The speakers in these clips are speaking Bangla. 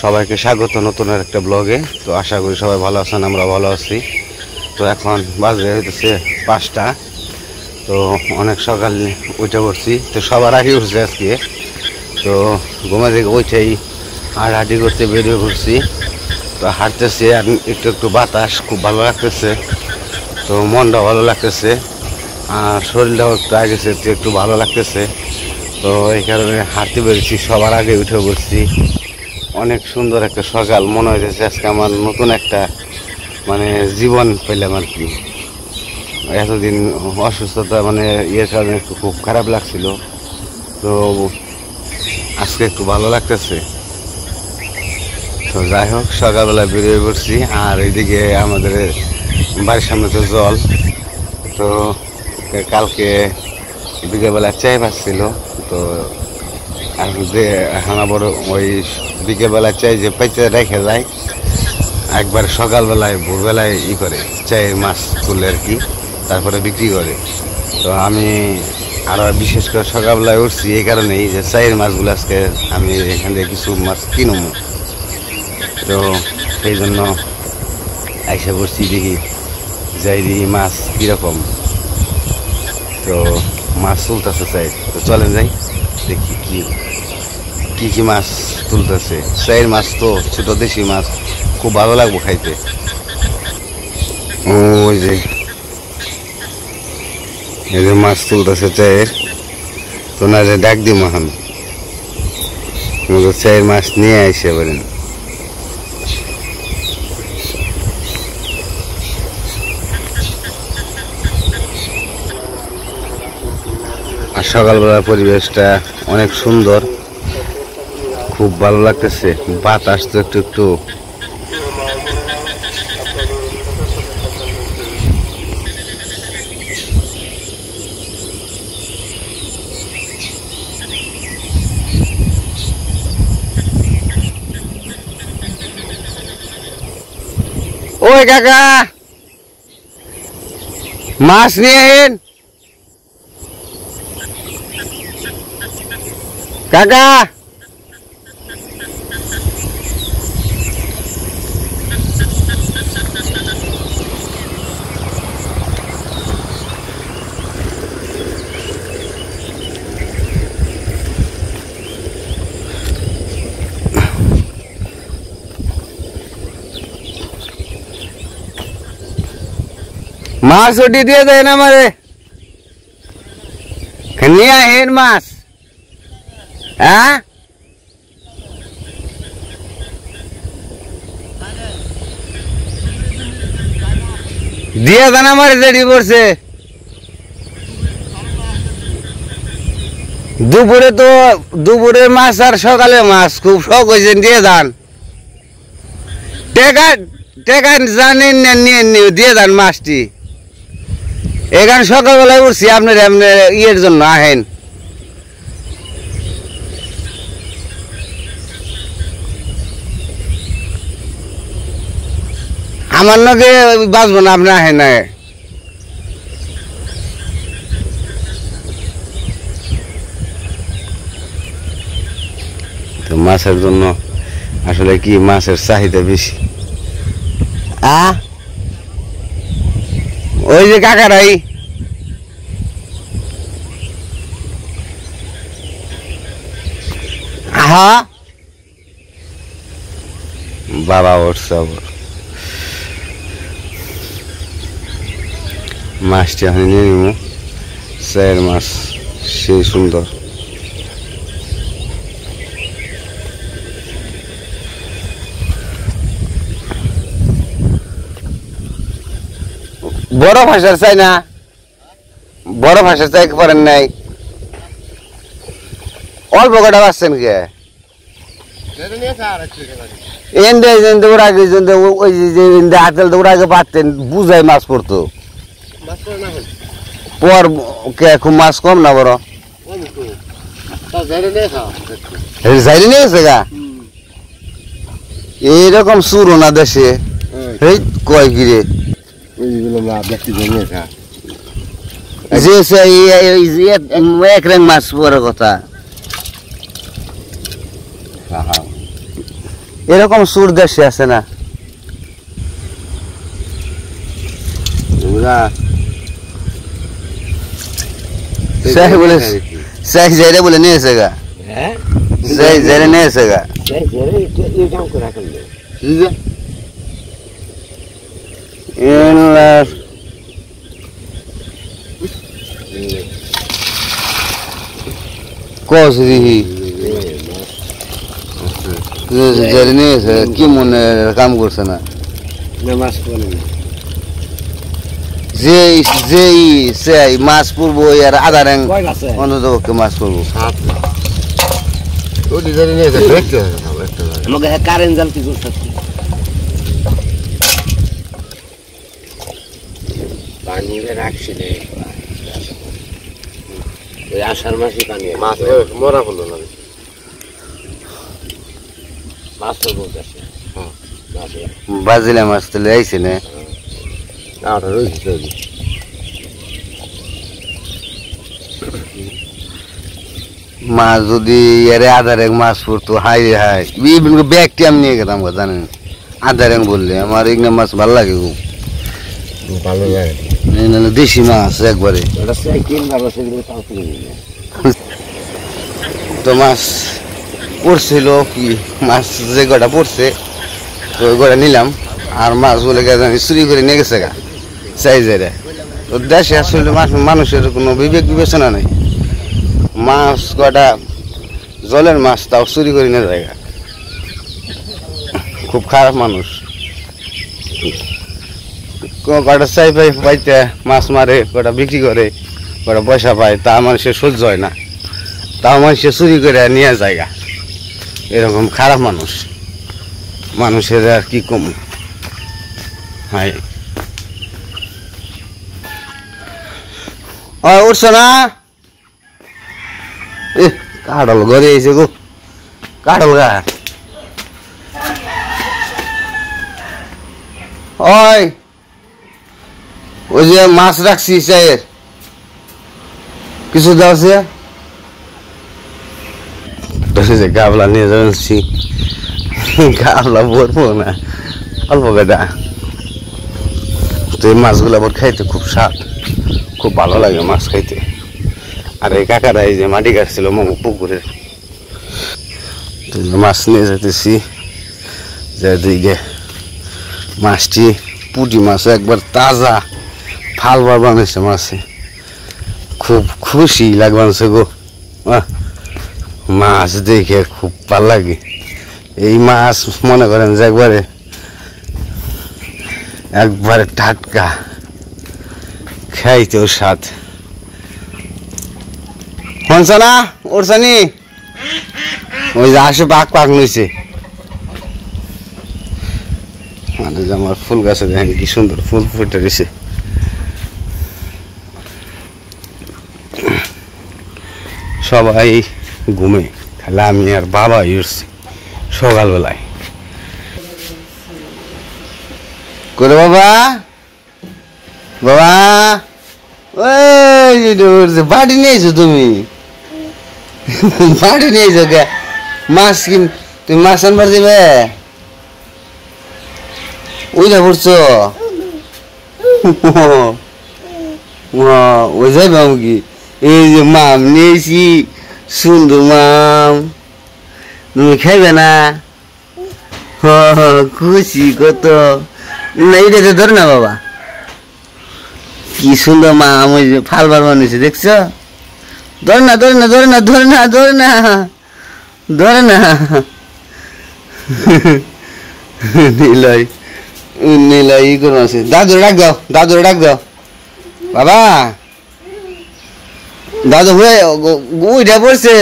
সবাইকে স্বাগত নতুন একটা ব্লগে। তো আশা করি সবাই ভালো আছেন, আমরা ভালো আছি। তো এখন বাজে হইতেছে 5টা। তো অনেক সকাল উঠে পড়ছি, তো সবার আগে উঠছে আজকে। তো ঘুমা থেকে উঠেই হাঁটাহাঁটি করতে বেরিয়ে পড়ছি। তো হাঁটতেছি আর একটু একটু বাতাস খুব ভালো লাগতেছে, তো মনটা ভালো লাগতেছে আর শরীরটাও একটু আগেছে একটু ভালো লাগতেছে। তো এই কারণে হাঁটতে বেরিয়েছি, সবার আগে উঠে পড়ছি। অনেক সুন্দর একটা সকাল, মনে হয়েছে আজকে আমার নতুন একটা জীবন পেলাম আর কি। এতদিন অসুস্থতা ইয়ের কারণে একটু খুব খারাপ লাগছিল, তো আজকে একটু ভালো লাগতেছে। তো যাই হোক, সকালবেলা বেরিয়ে পড়ছি। আর এইদিকে আমাদের বাড়ির সামনে তো জল, তো কালকে বিকেলবেলা চাই পাচ্ছিল। তো এখন আবার ওই বিকেলবেলা চাই যে পাইতে রেখে যায়, একবার সকালবেলায় ভোরবেলায় করে চায়ের মাছ তুলে আর কি, তারপরে বিক্রি করে। তো আমি আরও বিশেষ করে সকালবেলায় উঠছি এই কারণেই যে চায়ের মাছগুলো আজকে আমি এখান থেকে কিছু মাছ কিনবো। তো সেই জন্য এসে পড়ছি, দেখি যাই দেখি মাছ কীরকম। তো মাছ তুলতেছে চাই, তো চলেন যাই দেখি কি কি মাছ তুলতেছে। চাইর মাছ তো ছোট দেশি মাছ, খুব ভালো লাগবো খাইতে। ওই যে এই যে মাছ তুলতেছে চায়ের, তো না যে ডাক দিই মহান চায়ের মাছ নিয়ে আইসে বলেন। আর সকালবেলার পরিবেশটা অনেক সুন্দর, খুব ভালো লাগতেছে। বাতাস তো একটু একটু ওই কাকা মাছ নিয়ে আইন কাকা। মাছ উঠি দিয়ে দেয় না মারে, নিয়ে আহেন মাছ। হ্যাঁ দিয়ে দেন আমার রেডি করছে। দুপুরে তো দুপুরের মাছ আর সকালে মাছ খুব শখ হয়েছে, দিয়ে দেন। টেকা টেকা জানেন না, নিয়ে দিয়ে দেন মাছটি। এখানে সকালবেলায় উঠছি আপনার ইয়ের জন্য আহেন। আমার নাকি বাঁচবো না, আপনি আহেন না। তো মাছের জন্য আসলে কি মাছের চাহিদা বেশি। ওই যে কাকারাই বাবা উঠছে আবার। মাছটি আমি নিয়ে নিব, চায়ের মাছ সেই সুন্দর। বড় ভাষার চাই না, বড় ভাষার চাই পারেন নাই, অল্প কটা পাচ্ছেন কে হাতেল পারতেন বুঝাই মাছ পড়তো পর খুব মাছ কম না বড় যাইলে নিয়েছে গা। এইরকম সুরো না দেশে কয় গিরে এক রেং মাছ পরে কথা। এরকম সুর দেশে আছে না বলে সেই জায়গা বলে নিয়েছে গা সেই জায়গা নিয়েছে গা কস দিহি জায়গা নিয়েছে কি মনে কাম করছে না যে মাছ পড়বো আর আধা র্যাং অন্তত পক্ষে মাছ পড়বো আমাকে কারেন্ট জাল কি করতে পানি রাখছি রে ওই আষাঢ় মাসে পানি মাছ মরা হলো না মাছ তো বলতেছে বাজিলে মাছ তো আইছে না মাছ যদি এরে আধা র্যাং মাছ পড়তো হাই হাই ব্যাগটি আমি নিয়ে গেতাম জানেন আধা র্যাং বললে আমার এগুলো মাছ ভালো লাগে খুব ভালো লাগে দেশি মাছ একবারে তো মাছ পড়ছিল কি মাছ যে কটা পড়ছে তো ওই কটা নিলাম আর মাছগুলো আমি চুরি করে নিয়ে গেছে গা সাইজেরে তো দেশে আসলে মানুষের কোনো বিবেক বিবেচনা নেই মাছ কটা জলের মাছ তাও চুরি করে নিয়ে যায় খুব খারাপ মানুষ কটা চাই পাইতে মাছ মারে কটা বিক্রি করে কটা পয়সা পায় তা মানুষের সহ্য হয় না তাও মানুষের চুরি করে নিয়ে যায় এরকম খারাপ মানুষ মানুষের আর কি কম হাই উঠছো না এ কাঠল ঘরে এসে গো কাঠল গা ওই যে মাছ রাখছি চায়ের কিছু দেওয়া যে গাবলা নিয়ে যাচ্ছি গাবলা বলবো না অল্প বেদা তো এই মাছগুলো আবার খাইতে খুব স্বাদ খুব ভালো লাগে মাছ খাইতে আর এই কাকারা এই যে মাটি কাটছিল পুকুরের মাছ নিয়ে যেতেছি যেদিকে মাছটি পুঁটি মাছ একবার তাজা ফালবার বানাইছে মাছে খুব খুশি লাগবানছে গো মাছ দেখে খুব ভালো লাগে এই মাছ মনে করেন যে একবারে টাটকা খাইতেও স্বাদ হনছে না ওরছানি ওই যে আসে পাক পাক নইছে মানে যে আমার ফুল গাছে দেখেন কি সুন্দর ফুল ফুটে রয়েছে সবাই ঘুমে খালি আমি আর বাবা উঠছি সকালবেলায় করে বাবা বাবা ওই বাড়ি নিয়েছো তুমি বাড়ি নিয়েছো কে মাছ তুমি মাছ আনবার দেবে ওইটা পড়ছো ওই যাইবে কি এই যে মাম নিয়েছি সুন্দর মাম তুমি খাইবে না খুশি কত না এটা তো ধর না বাবা কি সুন্দর মাম ওই যে ফালবার বানিয়েছে দেখছো ধর না ধর না ধর না ধর না ধর না ধর না নীলয় নীলয় ই করে আছে দাদুরে ডাক দাও বাবা দাদু উঠে পড়ছে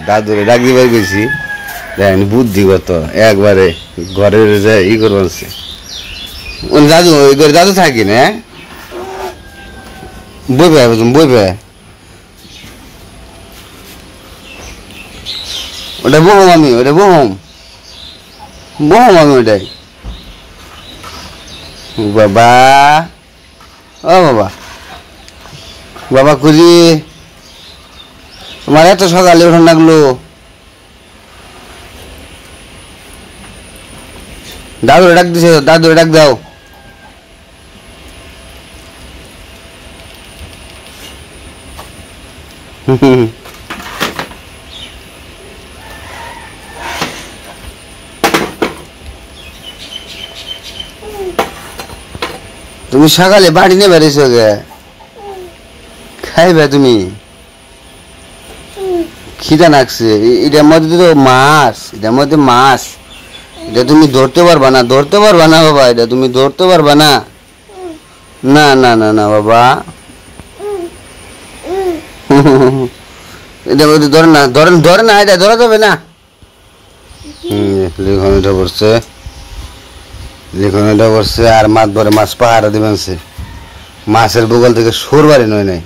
দাদুরে ডাক দিবার গেছি দেখেন বুদ্ধিগত একবারে ঘরের যে ই করছে দাদু ওই ঘরে দাদু থাকি না বইবে ওটা বহম আমি ওটাই বাবা ও বাবা খুঁজি তোমার এত সকালে ওঠান লাগলো দাদু ডাক দিছে, দাদু ডাক দাও। তুমি সকালে বাড়ি নিয়ে বেরিয়েছো গে, খাইবে তুমি? খিদা লাগছে। এটার মধ্যে তো মাছ, এটার মধ্যে মাছ, এটা তুমি ধরতে পারবা না, ধরতে পারবা না বাবা, এটা তুমি ধরতে পারবা না। না না না না বাবা, এটা মধ্যে ধরে না, ধরে ধরে না, এটা ধরা যাবে না। লিখন এটা পড়ছে, লিখন এটা পড়ছে, আর মাছ ধরে মাছ পাহারা দিবেন সে, মাছের বগল থেকে সুর বাড়ি নয় নাই,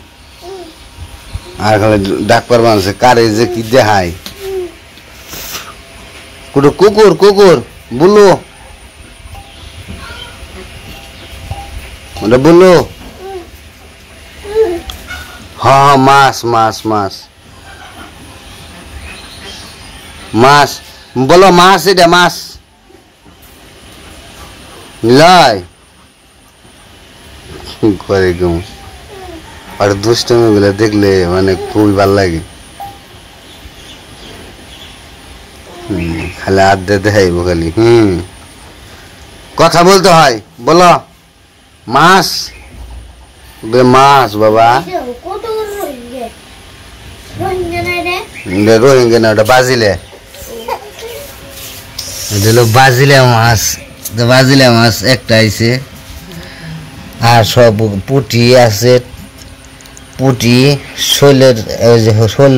আর খালি ডাক পারবা আছে কারে যে কি দেখায়। কুকুর কুকুর বললো, ওটা বললো। হ্যাঁ মাছ মাছ মাছ মাছ বলো, মাছ, এটা মাছ লাই করে কেউ। আর দুষ্টমি গুলো দেখলে মানে খুবই ভাল লাগে। খালি হাত দিয়ে দেখাইবো খালি। কথা বলতে হয়, বলো মাছ, মাছ বাবা। রোহিঙ্গা না, ওটা বাজিলে, এটা হলো বাজিলে মাছ। বাজিলে মাছ একটা আইছে, আর সব পুঁটি আছে, পুঁটি শোলের, ওই যে শোল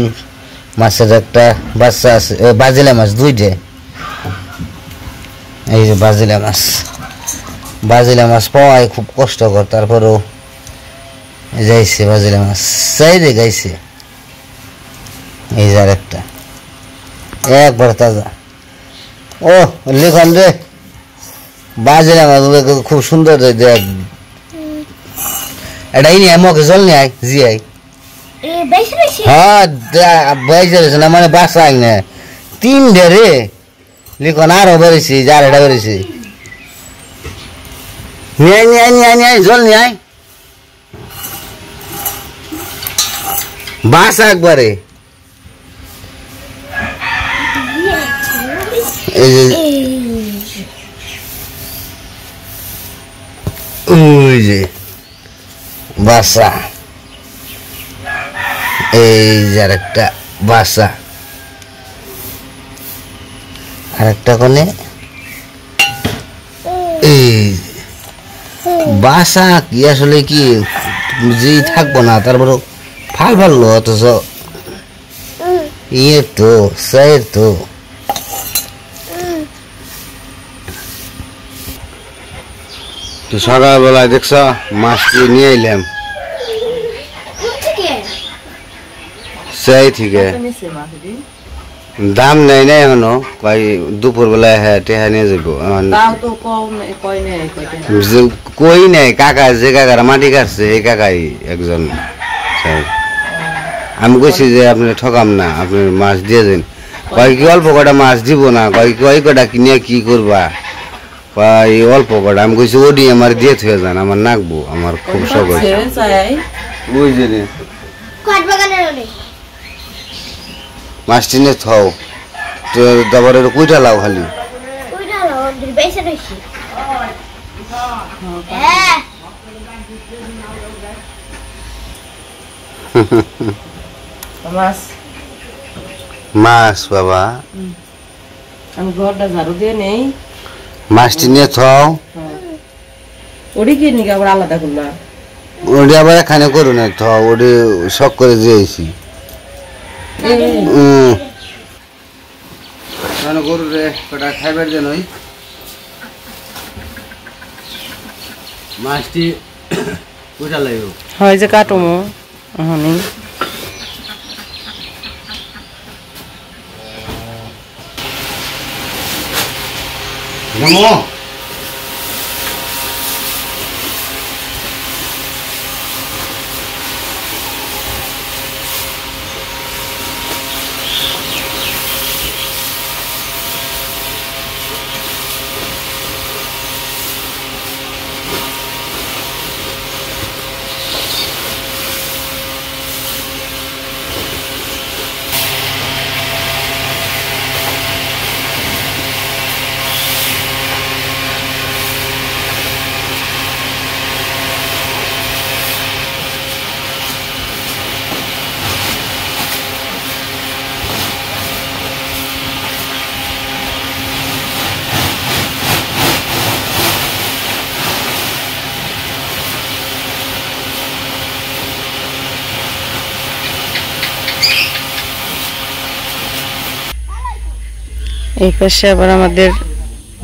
মাছের একটা বাচ্চা আছে। বাজিলে মাছ দুইটে, এই যে বাজিলে মাছ। বাজিলে মাছ পাওয়াই খুব কষ্টকর, তারপরেও যাইছে বাজিলে মাছ, চাইরে গাইছে। এই যে আরেকটা একবার তাজা। ও লিখন রে, বাজিলে মাছ খুব সুন্দর। দেখ এটা ইনি আমাকে জল নিয়ে আয়, জি আই। হ্যাঁ বাইশে রয়েছে না, মানে বাসা আই না, 3 রে লিখন আরো বেড়েছি, যার এটা বেড়েছি। নিয়ে আয়, নিয়ে আয়, নিয়ে আয়, নিয়ে আয়, জল নিয়ে আয়, বাসা একবারে। এই যে ওই যে বাসা, এই যে আরেকটা বাসা, আরেকটা কোনে এই বাসা। কি আসলে কি যে থাকবো না, তারপর ফাল ফাললো, অথচ ইয়ে তো সাইর তো। তো সকালবেলায় দেখছ মাছটি নিয়ে এলাম সেই থেকে, দাম নেই না এখনো, কয় দুপুর বেলায় হ্যাঁ টেহা নিয়ে যাবো। কই নাই, কাকা যে কাকারা মাটি কাটছে এই কাকাই একজন। আমি কইছি যে আপনি ঠকাম না, আপনি মাছ দিয়ে দেন। কয় কি অল্প কটা মাছ দিব না, কয় কয় কটা কিনে কি করবা, কয় অল্প কটা। আমি কইছি ওডি আমার দিয়ে থয়ে যান, আমার নাকবো, আমার খুব শখ হয়েছে। বুঝলি মাছটি নিয়ে থাও, তো তারপরে কুইটা লাও খালি। মাছ বাবা, আমি ঘরটা ঝাড়ু দিয়ে নেই, মাছটি নিয়ে থাও। ওটি কি নিকে আবার আলাদা করলাম, ওটি আবার এখানে করো না, থাও ওটি শখ করে দিয়েছি। গরু রে কটা খাইবার দেন, ওই মাছটি কুইটা লাগবে। হয় যে কাটমো হনি নমো এই পাশে আবার আমাদের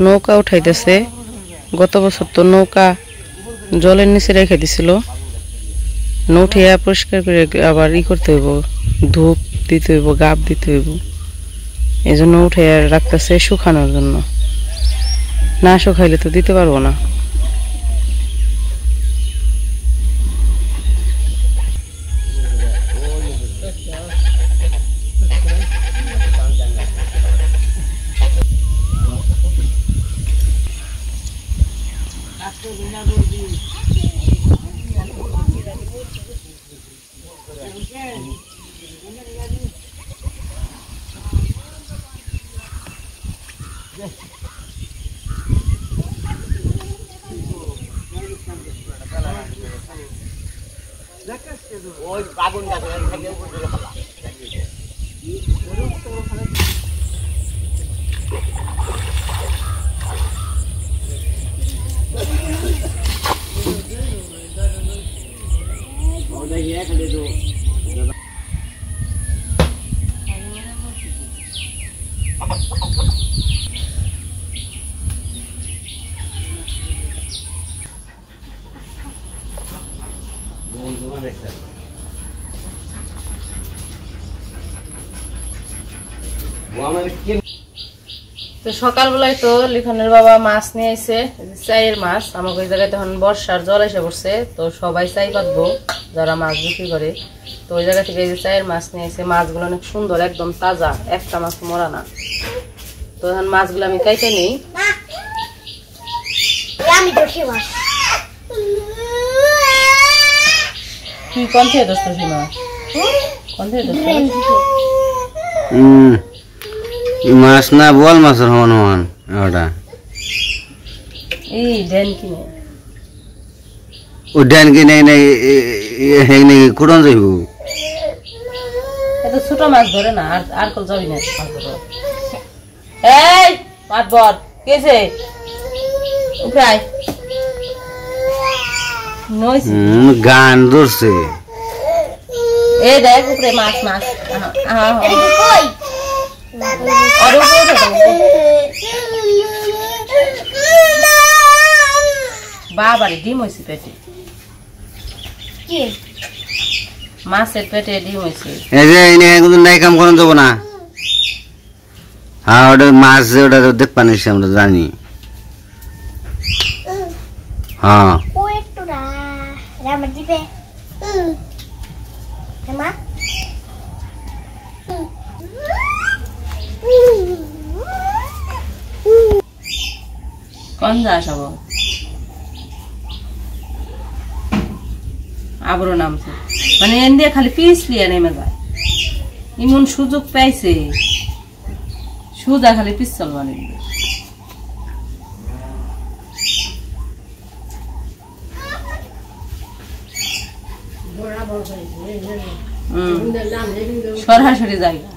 নৌকা উঠাইতেছে। গত বছর তো নৌকা জলের নিচে রেখে দিছিল, নৌঠিয়া পরিষ্কার করে আবার করতে হইব, ধূপ দিতে হইব, গাব দিতে হইব, এই জন্য উঠে রাখতেছে শুকানোর জন্য। না শুকাইলে তো দিতে পারবো না। তো সকালবেলায় তো লিখনের বাবা মাছ নিয়ে আইছে, চাইয়ের মাছ। আমাকে ওই জায়গায় তখন বর্ষার জল এসে পড়ছে, তো সবাই চাই পাতবো যারা মাছ বিক্রি করে। তো ওই জায়গা থেকে এই যে চাইয়ের মাছ নিয়ে আইছে। মাছগুলো অনেক সুন্দর, একদম তাজা, একটা মাছ মরা না। তো এখন মাছগুলো আমি কাইটে নিই। তুই কোন থেকে দোস্ত সীমা? কোন থেকে দোস্ত? মাছ না বল মাছের হন হন ওটা এই ডেন কিনে ও ড্যান কিনে নাকি কুড়ন যাইব। এত ছোট মাছ ধরে না, আর আর কল যাবি না। এই মাছ বর কেছে উঠাই নইছে গান ধরছে। এই দেখ উপরে মাছ মাছ। কই আর উপরে বাবারে ডিম হইছে পেটে। কি মাছের পেটে ডিম হইছে? এই যে এনে কোনো নাই কাম করন যাব না। হ্যাঁ ওটা মাছ, ওটা তো দেখ পানি আমরা জানি। হ্যাঁ কোন যাস আবারও নামছে, মানে এন দিয়ে খালি পিছলিয়া নেমে যায়। এমন সুযোগ পাইছে, সুজা খালি পিছল মানে। সরাসরি জায়গা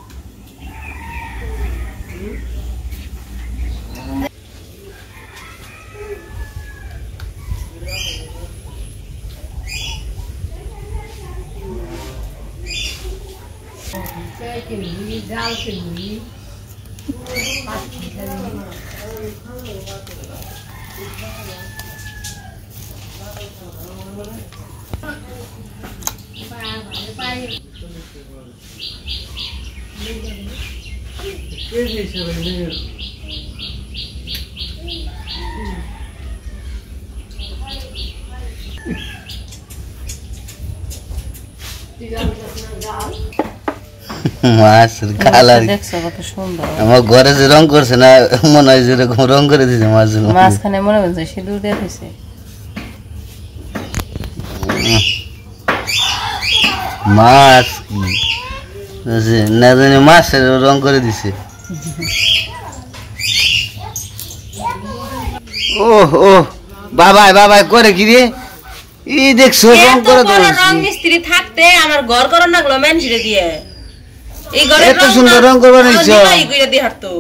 মাছের কালার আমার ঘরে যে রং করছে না, মনে হয় যেরকম রং করে দিছে মাছের মাঝখানে মনে হচ্ছে সিঁদুর দিয়ে দিছে। মাছ না জানি মাছের রং করে দিছে। ও ও বাবাই বাবাই করে কি রে? ই দেখছো রং করে দিছে। রং মিস্ত্রি থাকতে আমার ঘর করন লাগলো মেনজিরে দিয়ে। এই ঘরে এত সুন্দর রং করবা নিছো? এই কইরা দি হাঁটতো।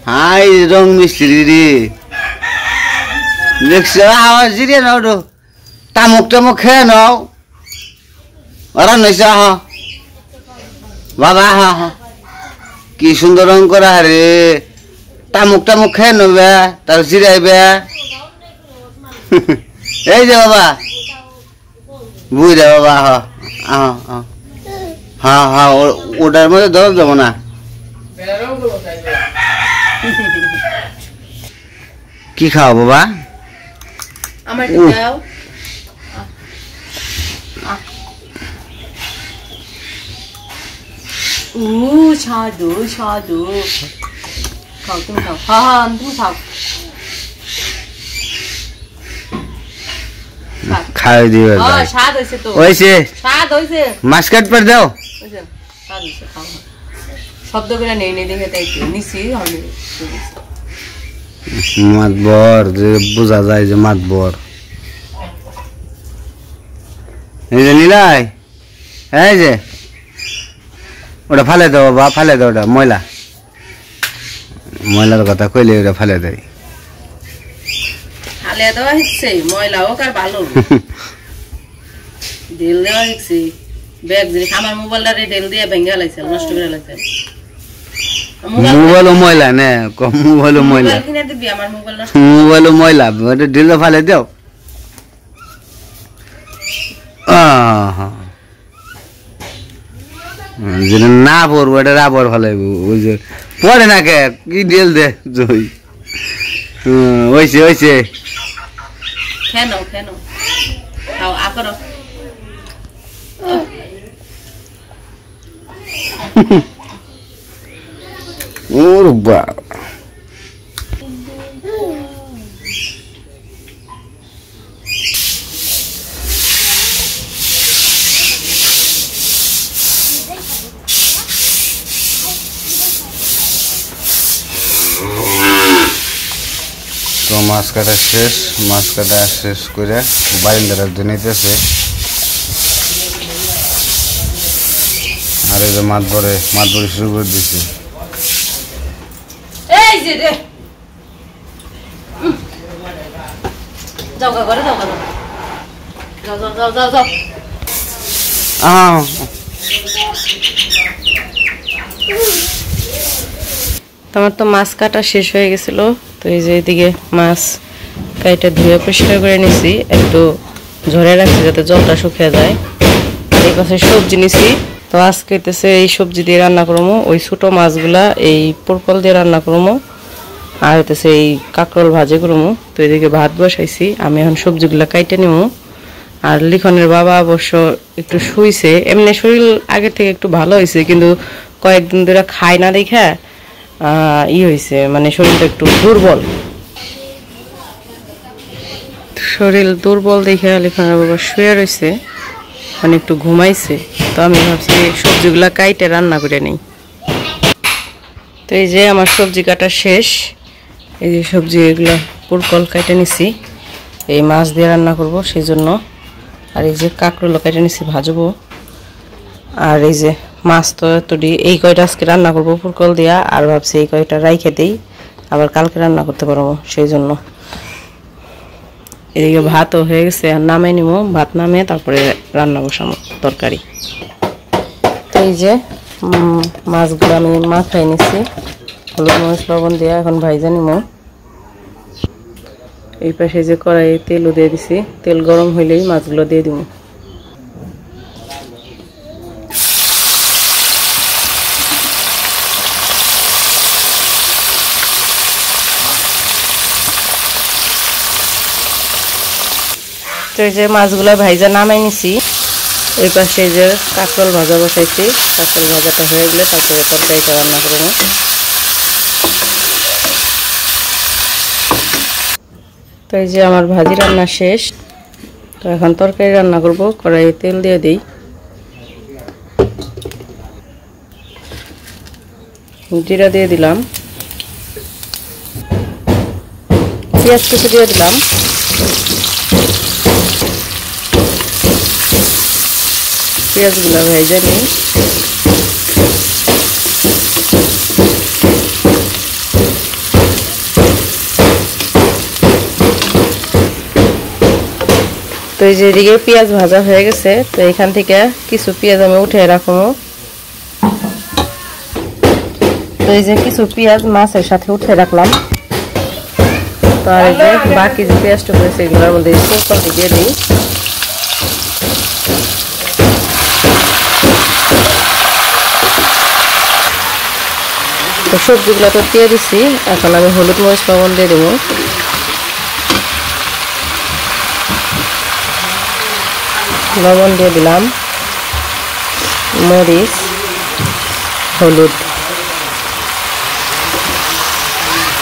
হাই রং মিস্ত্রি রে, দেখছো? আওয়াজ দিরে নাও তো, তামুক টামুক খেয়ে নাও। ওরা নইছে হা বাবা, হা হা কি সুন্দর রং করা রে। টামুক খেয়ে নেবে তার জিরাইবে এই যে বাবা বুঝে বাবা হ্যাঁ হ্যাঁ ওটার মধ্যে ধর যাবো না কি খাও বাবা আমার দাও সাধু সাধু খাও তুমি খাও হ্যাঁ তুমি খাও খাই দিবে স্বাদ হয়েছে তো হয়েছে স্বাদ হয়েছে মাছ কাট পর দাও স্বাদ হয়েছে খাও শব্দ করে নেই নেই দেখে তাই নিছি মাতবর যে বোঝা যায় যে মাতবর এই যে নিলাই এই যে ওটা ফালে দাও বাবা ফালে দাও ওটা ময়লার কথা কইলে ওটা ফালে দেয় ফালে দেওয়া হচ্ছে ময়লা হোক আর ভালো ঢেল দেওয়া হচ্ছে ব্যাগ জিনিস আমার মোবাইলটা ঢেল দিয়ে ভেঙে লাইছে নষ্ট করে লাইছে মোবাইলও ময়লা নে মোবাইলও ময়লা কিনে দিবি আমার মোবাইলটা মোবাইলও ময়লা ওটা ঢিল ফালে দাও যেটা না পড়বো এটা রাবার ফেলাইবো ওই যে পড়ে না কে কি ঢেল দে জই হয়েছে কেন খাও আকর ওর বাবা তো মাছ কাটা শেষ করে বারিন্দার নিতেছে আর এই যে মাছ ধরে শুরু করে দিছে এই যে রে যাও ঘরে যাও তোমার তো মাছ কাটা শেষ হয়ে গেছিল তো এই যে এদিকে মাছ কাইটা ধুয়ে পরিষ্কার করে নিছি একটু ঝরে রাখছি যাতে জলটা শুকিয়ে যায় এই পাশে সবজি নিছি তো আজকে হইতেছে এই সবজি দিয়ে রান্না করবো ওই ছোট মাছগুলা এই পোরকল দিয়ে রান্না করবো আর হইতেছে এই কাঁকরোল ভাজি করবো তো এদিকে ভাত বসাইছি আমি এখন সবজিগুলা কাইটে নিব আর লিখনের বাবা অবশ্য একটু শুইছে এমনি শরীর আগে থেকে একটু ভালো হয়েছে কিন্তু কয়েকদিন ধরে খায় না দেখে হয়েছে মানে শরীরটা একটু দুর্বল দেখে লিখনের বাবা শুয়ে রয়েছে মানে একটু ঘুমাইছে তো আমি ভাবছি সবজিগুলা কাইটে রান্না করে নেই তো এই যে আমার সবজি কাটা শেষ এই যে সবজি এগুলো পোরকল কাইটে নিছি এই মাছ দিয়ে রান্না করব সেই জন্য আর এই যে কাঁকরোল কেটে নিছি ভাজবো আর এই যে মাছ তো এতটি এই কয়টা আজকে রান্না করবো পোরকল দিয়া আর ভাবছি এই কয়টা রাইখে দেই আবার কালকে রান্না করতে পারবো সেই জন্য এদিকে ভাতও হয়ে গেছে আর নামাই নিব ভাত নামে তারপরে রান্না বসাবো তরকারি তো এই যে মাছগুলো আমি মাখাই নিছি হলুদ মরিচ লবণ দিয়ে এখন ভাইজা নিব এই পাশে যে কড়াইয়ে তেলও দিয়ে দিছি তেল গরম হইলেই মাছগুলো দিয়ে দিব তো এই যে মাছগুলো ভাইজা নামাই নিছি এই পাশে যে কাঁকরোল ভাজা বসাইছি কাঁকরোল ভাজাটা হয়ে গেলে তারপরে তরকারিটা রান্না করবো তো এই যে আমার ভাজি রান্না শেষ তো এখন তরকারি রান্না করব কড়াইয়ে তেল দিয়ে দিই জিরা দিয়ে দিলাম পেঁয়াজ কুচি দিয়ে দিলাম পেঁয়াজগুলো ভেজে নিই তো এই যে এদিকে পেঁয়াজ ভাজা হয়ে গেছে তো এখান থেকে কিছু পেঁয়াজ আমি উঠে রাখবো তো এই যে কিছু পেঁয়াজ মাছের সাথে উঠে রাখলাম। তো আর এই যে বাকি যে পেঁয়াজটা করেছে এগুলোর মধ্যে পোরকল দিয়ে দিই। তো সবজিগুলো তো দিয়ে দিচ্ছি, এখন আমি হলুদ মরিচ লবণ দিয়ে দেবো। লবণ দিয়ে দিলাম, মরিচ, হলুদ।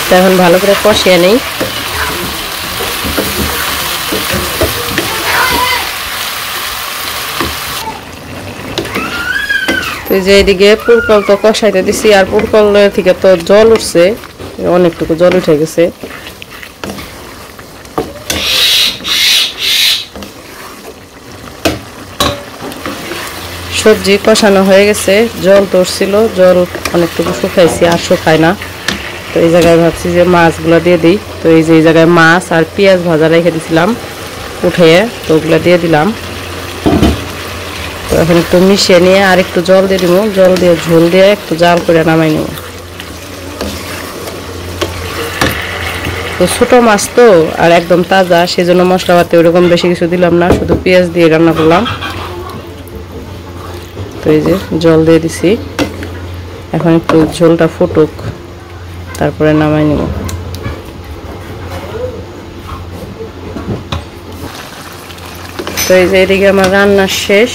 তো এখন ভালো করে কষিয়ে নেই। তো যে এইদিকে পুরকল তো কষাইতে দিছি, আর পুরকলের থেকে তো জল উঠছে, অনেকটুকু জল উঠে গেছে। সবজি কষানো হয়ে গেছে, জল তো উঠছিল, জল অনেকটুকু শুকাইছি, আর শুকায় না। তো এই জায়গায় ভাবছি যে মাছগুলো দিয়ে দিই। তো এই যে এই জায়গায় মাছ আর পেঁয়াজ ভাজা রেখে দিছিলাম উঠে, তো ওগুলো দিয়ে দিলাম। তো এখন একটু মিশিয়ে নিয়ে আর একটু জল দিয়ে দিব, জল দিয়ে ঝোল দিয়ে একটু জাল করে নামাই নেব। তো ছোটো মাছ তো আর একদম তাজা, সেজন্য মশলাপাতি ওরকম বেশি কিছু দিলাম না, শুধু পেঁয়াজ দিয়ে রান্না করলাম। তো এই যে জল দিয়ে দিছি, এখন একটু ঝোলটা ফুটুক, তারপরে নামাই নেব। তো এই যে এদিকে আমার রান্না শেষ,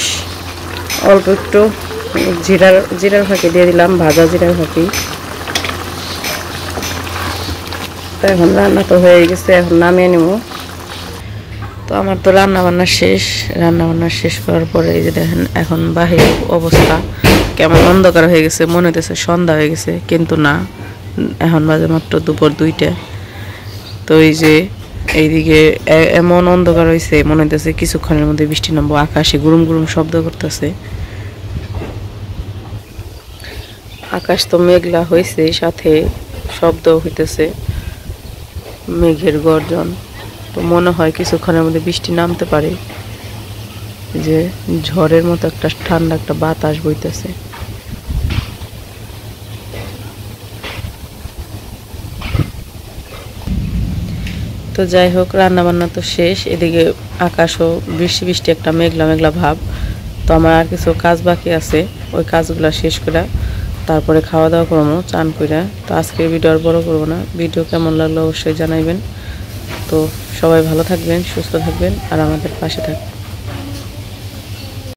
অল্প একটু জিরার ফাঁকি দিয়ে দিলাম, ভাজা জিরার ফাঁকি। তো এখন রান্না তো হয়ে গেছে, এখন নামিয়ে নেব। তো আমার তো রান্না বান্না শেষ করার পরে এই যে দেখেন এখন বাহিরের অবস্থা কেমন অন্ধকার হয়ে গেছে, মনে হইতেছে সন্ধ্যা হয়ে গেছে, কিন্তু না, এখন বাজে মাত্র দুপুর 2টা। তো এই যে এইদিকে এমন অন্ধকার হয়েছে, মনে হইতেছে কিছুক্ষণের মধ্যে বৃষ্টি নামবো, আকাশে গুরুম গুরুম শব্দ করতেছে। আকাশ তো মেঘলা হয়েছে, সাথে শব্দ হইতেছে মেঘের গর্জন। তো মনে হয় কিছুক্ষণের মধ্যে বৃষ্টি নামতে পারে, যে ঝড়ের মতো একটা ঠান্ডা একটা বাতাস বইতেছে। তো যাই হোক, রান্না বান্না তো শেষ, এদিকে আকাশও বৃষ্টি বৃষ্টি একটা মেঘলা মেঘলা ভাব। তো আমার আর কিছু কাজ বাকি আছে, ওই কাজগুলো শেষ করে তারপরে খাওয়া দাওয়া করবো চান করে। তো আজকের ভিডিও আর বড় করবো না, ভিডিও কেমন লাগলো অবশ্যই জানাইবেন। তো সবাই ভালো থাকবেন, সুস্থ থাকবেন, আর আমাদের পাশে থাকবেন।